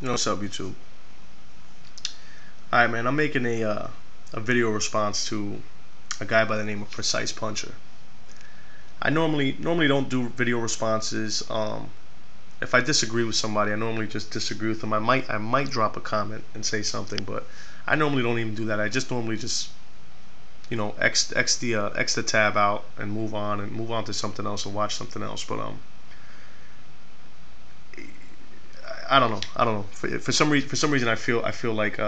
What's up, YouTube? Alright, man, I'm making a video response to a guy by the name of PRECISEPUNCHER. I normally don't do video responses. If I disagree with somebody, I normally just disagree with them. I might drop a comment and say something, but I normally don't even do that. I just normally just X the tab out and move on to something else and watch something else. But I don't know. For some reason I feel like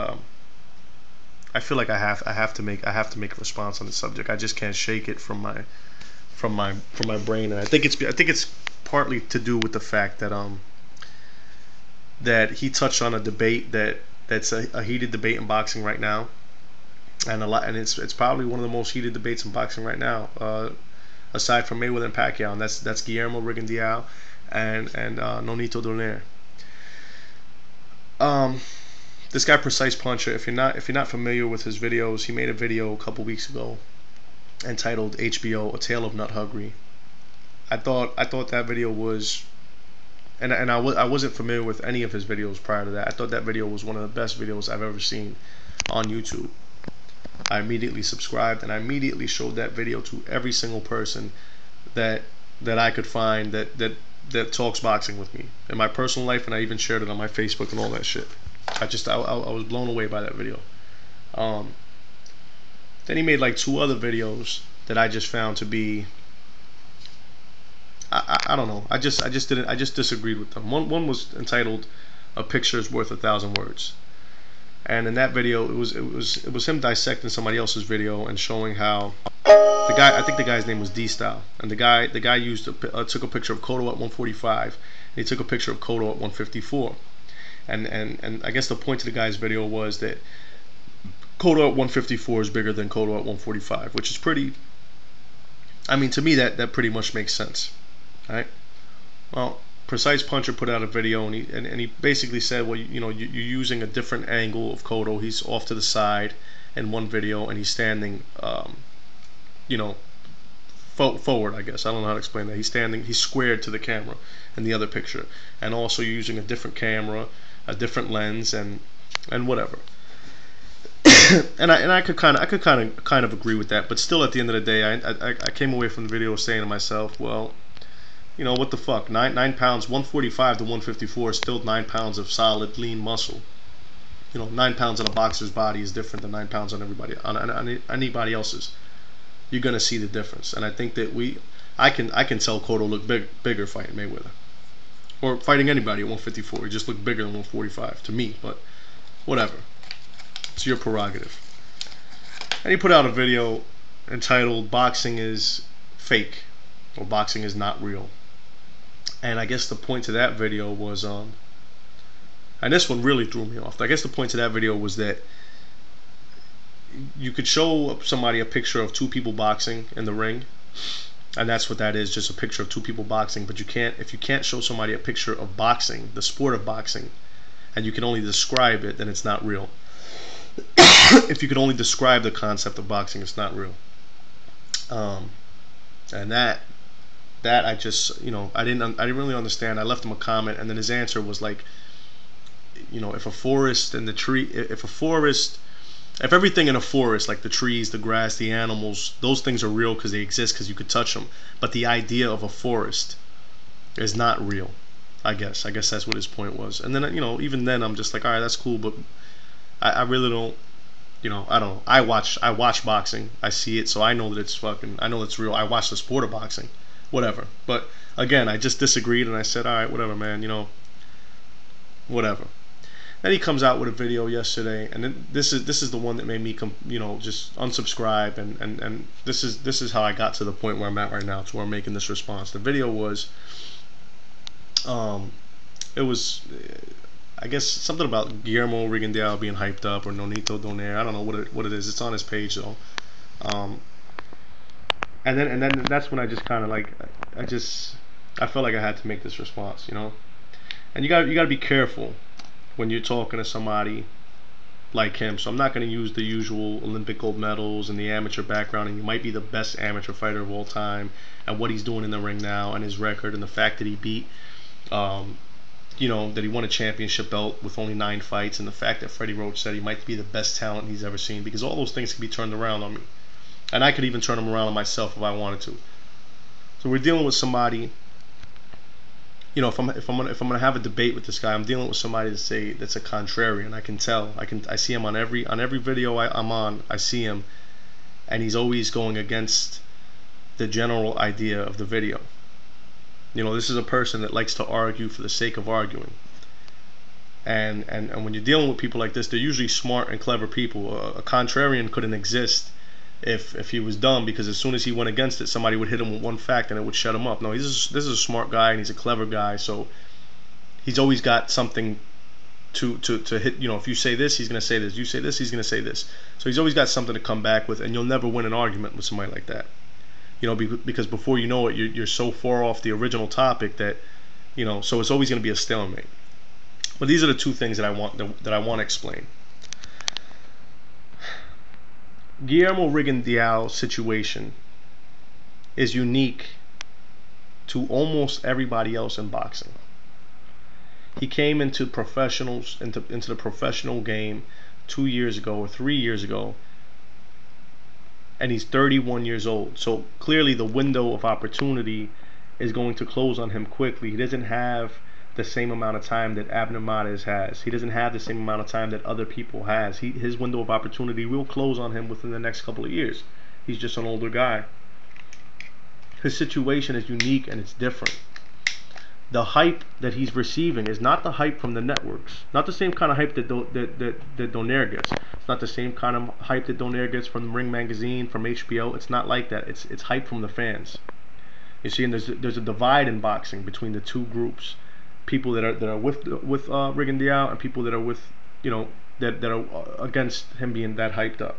I have to make a response on the subject. I just can't shake it from my brain, and I think it's partly to do with the fact that that he touched on a debate that's a heated debate in boxing right now, and it's probably one of the most heated debates in boxing right now, aside from Mayweather and Pacquiao, and that's Guillermo Rigondeuax and Nonito Donaire. This guy PRECISEPUNCHER, if you're not familiar with his videos, he made a video a couple weeks ago entitled HBO: A Tale of Nut Huggery. I thought that video was, and I wasn't familiar with any of his videos prior to that. I thought that video was one of the best videos I've ever seen on YouTube. I immediately subscribed and I immediately showed that video to every single person that I could find that talks boxing with me in my personal life, and I even shared it on my Facebook and all that shit. I was blown away by that video. Then he made like two other videos that I just found to be, I don't know. I just disagreed with them. One was entitled "A Picture is Worth 1,000 Words," and in that video it was him dissecting somebody else's video and showing how the guy, I think the guy's name was D Style, and the guy took a picture of Cotto at 145, and he took a picture of Cotto at 154. And I guess the point of the guy's video was that Cotto at 154 is bigger than Cotto at 145, which is pretty. I mean, to me that pretty much makes sense, right? Well, PRECISEPUNCHER put out a video and he basically said, well, you're using a different angle of Cotto. He's off to the side in one video, and he's standing, forward. I guess I don't know how to explain that. He's squared to the camera in the other picture, and also you're using a different camera, a different lens, and whatever. and I could kind of agree with that, but still, at the end of the day, I came away from the video saying to myself, well, what the fuck? 9 pounds, 145 to 154 is still 9 pounds of solid lean muscle. 9 pounds on a boxer's body is different than 9 pounds on anybody else's. You're gonna see the difference, and I think that I can tell Cotto looked bigger fighting Mayweather, or fighting anybody at 154. He just looked bigger than 145 to me, but whatever. It's your prerogative. And he put out a video entitled "Boxing is Fake" or "Boxing is Not Real." And I guess the point to that video was, and this one really threw me off. I guess the point to that video was that you could show somebody a picture of two people boxing in the ring, and that's what that is, just a picture of two people boxing. But if you can't show somebody a picture of boxing, the sport of boxing, and you can only describe it, then it's not real. If you can only describe the concept of boxing, it's not real. And that I just, I didn't really understand. I left him a comment, and then his answer was like, if a forest and the tree, if everything in a forest, like the trees, the grass, the animals, those things are real because they exist because you could touch them, but the idea of a forest is not real. I guess that's what his point was. And then, even then, I'm just like, all right, that's cool, but I really don't, I don't know. I watch boxing. I see it, so I know that I know it's real. I watch the sport of boxing, whatever. But again, I just disagreed, and I said, all right, whatever, man, whatever. Then he comes out with a video yesterday, and then this is the one that made me just unsubscribe, and this is how I got to the point where I'm at right now, to where I'm making this response. The video was, it was, I guess, something about Guillermo Rigondeuax being hyped up, or Nonito Donaire. I don't know what it is. It's on his page though. And then that's when I just kind of like, I felt like I had to make this response, And you got to be careful when you're talking to somebody like him. So I'm not going to use the usual Olympic gold medals and the amateur background, and he might be the best amateur fighter of all time, and what he's doing in the ring now, and his record, and the fact that he beat that he won a championship belt with only 9 fights, and the fact that Freddie Roach said he might be the best talent he's ever seen, because all those things can be turned around on me, and I could even turn them around on myself if I wanted to. So we're dealing with somebody. If I'm gonna have a debate with this guy, I'm dealing with somebody that's a contrarian. I can tell. I see him on every video I'm on. I see him, and he's always going against the general idea of the video. This is a person that likes to argue for the sake of arguing. And when you're dealing with people like this, they're usually smart and clever people. A contrarian couldn't exist if he was dumb, because as soon as he went against it, somebody would hit him with one fact and it would shut him up. No, this is a smart guy, and he's a clever guy, so he's always got something to hit. If you say this, he's going to say this. You say this, he's going to say this. So he's always got something to come back with, and you'll never win an argument with somebody like that. Because before you know it, you're so far off the original topic that, so it's always going to be a stalemate. But these are the two things that I want to explain. Guillermo Rigondeuax's situation is unique to almost everybody else in boxing. He came into the professional game 2 years ago or 3 years ago, and he's 31 years old. So clearly the window of opportunity is going to close on him quickly. He doesn't have the same amount of time that Abner Mares has. He doesn't have the same amount of time that other people has. His window of opportunity will close on him within the next couple of years. He's just an older guy. His situation is unique and it's different. The hype that he's receiving is not the hype from the networks. Not the same kind of hype that Donaire gets. It's not the same kind of hype that Donaire gets from Ring Magazine, from HBO. It's not like that. It's hype from the fans. You see, and there's a divide in boxing between the two groups. People that are with Rigondeuax, and people that are with that are against him being that hyped up.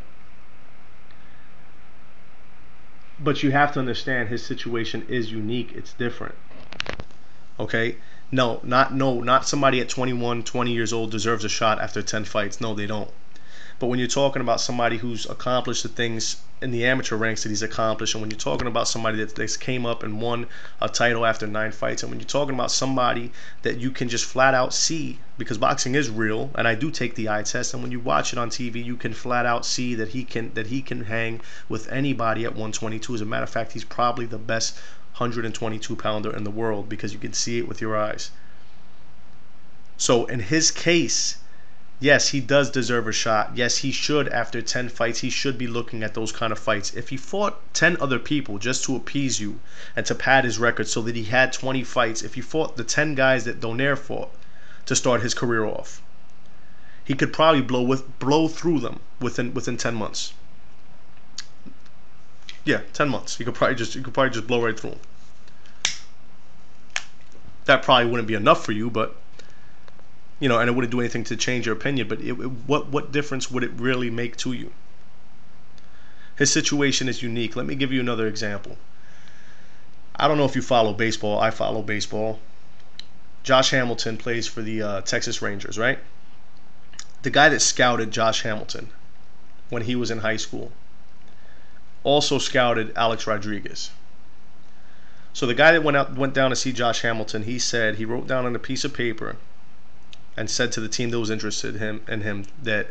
But you have to understand his situation is unique. It's different. Okay? No, not somebody at 21, 20 years old deserves a shot after 10 fights. No, they don't. But when you're talking about somebody who's accomplished the things in the amateur ranks that he's accomplished, and when you're talking about somebody that came up and won a title after 9 fights, and when you're talking about somebody that you can just flat out see, because boxing is real, and I do take the eye test, and when you watch it on TV, you can flat out see that he can hang with anybody at 122. As a matter of fact, he's probably the best 122 pounder in the world, because you can see it with your eyes. So in his case, yes, he does deserve a shot. Yes, he should. After 10 fights, he should be looking at those kind of fights. If he fought 10 other people just to appease you and to pad his record so that he had 20 fights, if he fought the 10 guys that Donaire fought to start his career off, he could probably blow through them within 10 months. Yeah, 10 months. You could probably just blow right through them. That probably wouldn't be enough for you, but and it wouldn't do anything to change your opinion, but what difference would it really make to you? His situation is unique. Let me give you another example. I don't know if you follow baseball. I follow baseball. Josh Hamilton plays for the Texas Rangers, right? The guy that scouted Josh Hamilton when he was in high school also scouted Alex Rodriguez. So the guy that went down to see Josh Hamilton, he wrote down on a piece of paper and said to the team that was interested in him that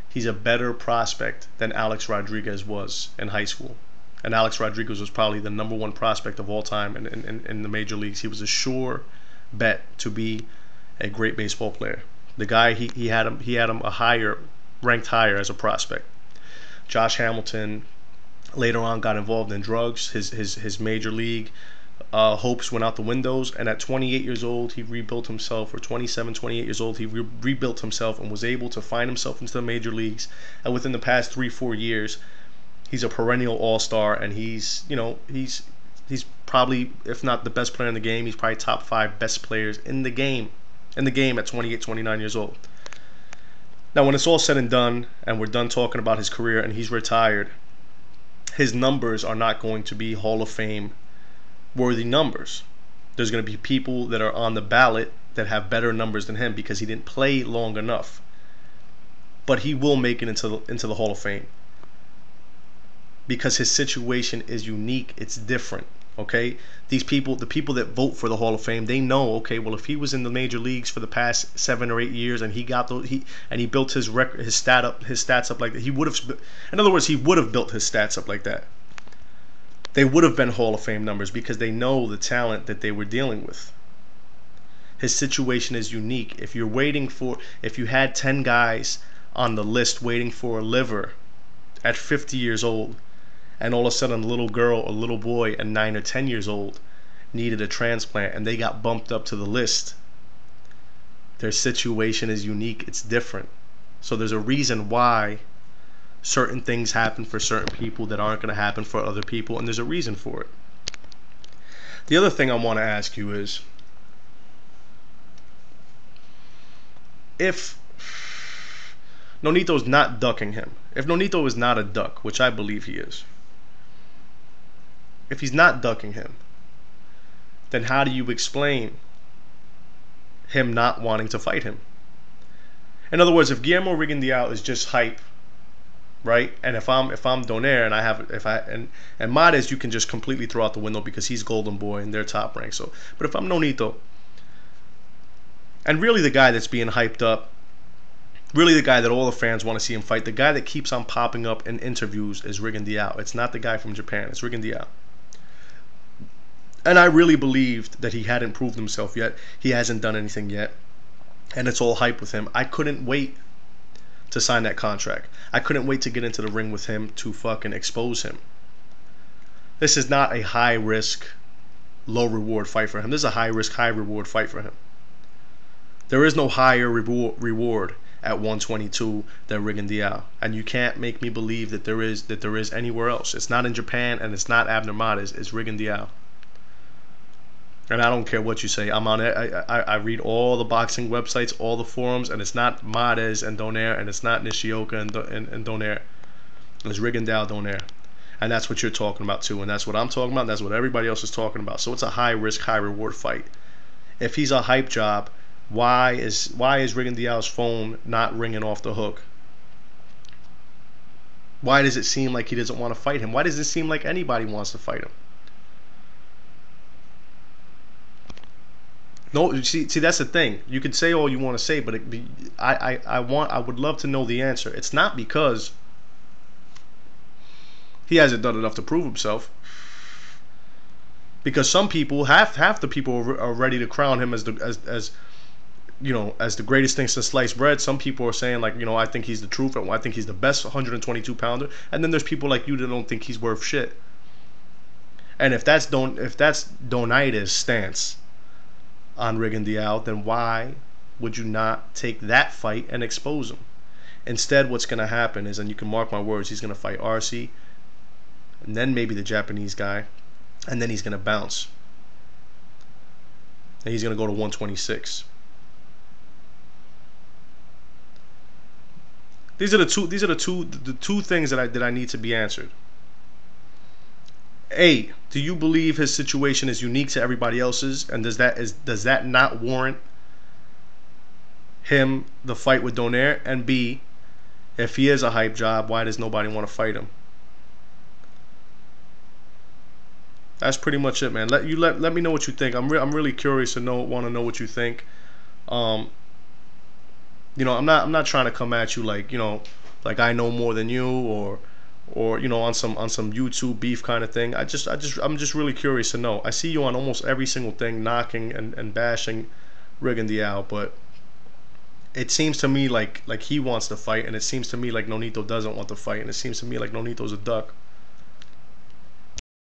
he's a better prospect than Alex Rodriguez was in high school. And Alex Rodriguez was probably the #1 prospect of all time in the major leagues. He was a sure bet to be a great baseball player. The guy, he had him ranked higher as a prospect. Josh Hamilton later on got involved in drugs. His major league hopes went out the windows, and at 28 years old he rebuilt himself, or 27, 28 years old he rebuilt himself and was able to find himself into the major leagues. And within the past 3-4 years, he's a perennial all-star, and he's probably, if not the best player in the game, he's probably top 5 best players in the game at 28, 29 years old. Now when it's all said and done, and we're done talking about his career and he's retired, his numbers are not going to be Hall of Fame worthy numbers. There's going to be people that are on the ballot that have better numbers than him because he didn't play long enough. But he will make it into the Hall of Fame because his situation is unique. It's different. Okay, these people, the people that vote for the Hall of Fame, they know. Okay, well, if he was in the major leagues for the past 7 or 8 years and he got those, he built his record, his stats up like that, he would have. In other words, he would have built his stats up like that. They would have been Hall of Fame numbers because they know the talent that they were dealing with. His situation is unique. If you had 10 guys on the list waiting for a liver at 50 years old, and all of a sudden a little girl or little boy at 9 or 10 years old needed a transplant and they got bumped up to the list, their situation is unique. It's different. So there's a reason why certain things happen for certain people that aren't going to happen for other people, and there's a reason for it. The other thing I want to ask you is, if Nonito's not ducking him, if Nonito is not a duck, which I believe he is, if he's not ducking him, then how do you explain him not wanting to fight him? In other words, if Guillermo Rigondeuax is just hype, right? And if I'm Donaire and I have and Mades, you can just completely throw out the window because he's Golden Boy and they're top rank. So, but if I'm Nonito, and really the guy that's being hyped up, really the guy that all the fans want to see him fight, the guy that keeps on popping up in interviews is Rigondeuax. It's not the guy from Japan. It's Rigondeuax. And I really believed that he hadn't proved himself yet. He hasn't done anything yet. And it's all hype with him. I couldn't wait to sign that contract. I couldn't wait to get into the ring with him to fucking expose him. This is not a high risk, low reward fight for him. This is a high risk, high reward fight for him. There is no higher reward at 122 than Rigondeuax, and you can't make me believe that there is anywhere else. It's not in Japan, and it's not Abner Mades. It's Rigondeuax. And I don't care what you say. I'm on it. I read all the boxing websites, all the forums, and it's not Mades and Donaire, and it's not Nishioka and Donaire. It's Rigondeuax Donaire. And that's what you're talking about too, and that's what I'm talking about, and that's what everybody else is talking about. So it's a high risk, high reward fight. If he's a hype job, why is Rigondeuax's phone not ringing off the hook? Why does it seem like he doesn't want to fight him? Why does it seem like anybody wants to fight him? No, see, that's the thing. You could say all you want to say, but I would love to know the answer. It's not because he hasn't done enough to prove himself. Because some people, half the people are ready to crown him as the greatest thing since sliced bread. Some people are saying, like, I think he's the truth, and I think he's the best 122 pounder. And then there's people like you that don't think he's worth shit. And if that's Donaire's stance on Rigondeuax, then why would you not take that fight and expose him? Instead, what's going to happen is, and you can mark my words, he's going to fight RC, and then maybe the Japanese guy, and then he's going to bounce. And he's going to go to 126. These are the two things that I need to be answered. A, do you believe his situation is unique to everybody else's, and does that not warrant him the fight with Donaire? And B, if he is a hype job, why does nobody want to fight him? That's pretty much it, man. Let me know what you think. I'm really curious to want to know what you think. I'm not trying to come at you like I know more than you or on some YouTube beef kind of thing. I'm just really curious to know. I see you on almost every single thing knocking and bashing Rigondeuax, but it seems to me like he wants to fight, and it seems to me like Nonito doesn't want to fight, and it seems to me like Nonito's a duck.